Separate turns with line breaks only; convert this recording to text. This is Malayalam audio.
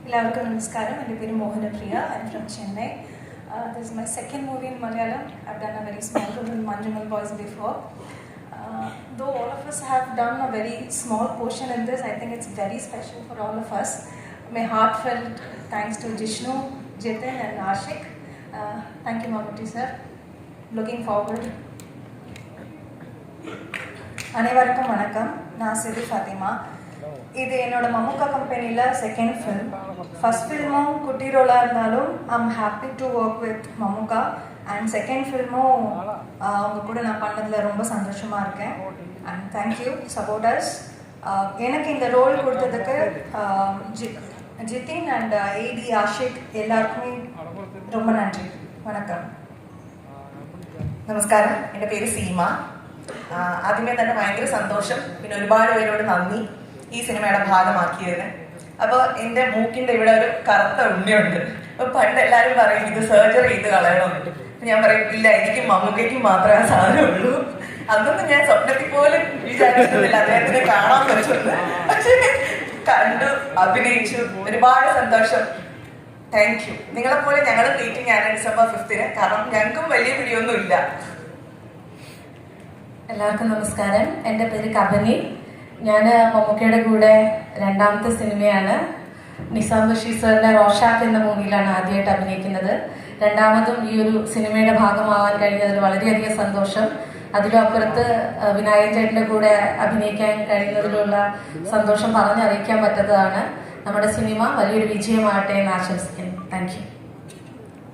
എല്ലാവർക്കും നമസ്കാരം. എൻ്റെ പേര് Mohanapriya. I'm from Chennai. This is my second movie in Malayalam. I've done a very small role in Manjumal Boys before. Though all of us have done a very small portion in this, I think it's very special for all of us. My heartfelt thanks to Jishnu, Jitin and Ashik. Thank you, Mammootty sir. Looking forward. அனைவருக்கும் வணக்கம். நான் சிறு ஃபாத்திமா. இது என்னோட மம்முக்கா கம்பெனியில் செகண்ட் ஃபில்ம். ஃபர்ஸ்ட் ஃபில்மும் குட்டி ரோலாக இருந்தாலும் I'm happy to work with Mammukka. And second ஃபில்மும் அவங்க கூட நான் பண்ணதில் ரொம்ப சந்தோஷமாக இருக்கேன். And thank you supporters. எனக்கு இந்த ரோல் கொடுத்ததுக்கு ஜிதின் அண்ட் ஏடி ஆஷிக் எல்லாருக்குமே ரொம்ப நன்றி. வணக்கம்.
നമസ്കാരം, എൻ്റെ പേര് സീമ. ആദ്യമേ തന്നെ ഭയങ്കര സന്തോഷം, പിന്നെ ഒരുപാട് പേരോട് നന്ദി ഈ സിനിമയുടെ ഭാഗമാക്കിയതിന്. അപ്പോൾ എൻ്റെ മൂക്കിൻ്റെ ഇവിടെ ഒരു കറുത്ത ഉണ്ണിയുണ്ട്. അപ്പോൾ പണ്ട് എല്ലാവരും പറയും ഇത് സർജറി ചെയ്ത് കളയണമെന്നിട്ട്. ഞാൻ പറയും ഇല്ല, എനിക്കും മമ്മൂക്കയ്ക്കും മാത്രമേ ആ സാധനമുള്ളൂ. അന്നൊന്നും ഞാൻ സ്വപ്നത്തിൽ പോലും വിചാരിച്ചിട്ടില്ല അദ്ദേഹത്തിനെ കാണാൻ പറ്റുമെന്ന്. പക്ഷേ കണ്ടു, അഭിനയിച്ചു, ഒരുപാട് സന്തോഷം. Thank you. നിങ്ങളെപ്പോലെ ഞങ്ങൾ മീറ്റിംഗ് ആണ് December 5th. കാരണം ഞങ്ങൾക്കും വലിയ പിടിയൊന്നും ഇല്ല.
എല്ലാവർക്കും നമസ്കാരം. എൻ്റെ പേര് കബനി. ഞാൻ മമ്മൂക്കയുടെ കൂടെ രണ്ടാമത്തെ സിനിമയാണ്. നിസാം ബഷീർ സാറിൻ്റെ റോഷാക്ക് എന്ന മൂവിയിലാണ് ആദ്യമായിട്ട് അഭിനയിക്കുന്നത്. രണ്ടാമതും ഈ ഒരു സിനിമയുടെ ഭാഗമാവാൻ കഴിഞ്ഞതിൽ വളരെയധികം സന്തോഷം. അതിലും അപ്പുറത്ത് വിനായകൻ ചേട്ടൻ്റെ കൂടെ അഭിനയിക്കാൻ കഴിയുന്നതിലുള്ള സന്തോഷം പറഞ്ഞറിയിക്കാൻ പറ്റാത്തതാണ്. നമ്മുടെ സിനിമ വലിയൊരു വിജയമാകട്ടെ എന്ന് ആശംസിക്കുന്നു. Thank you.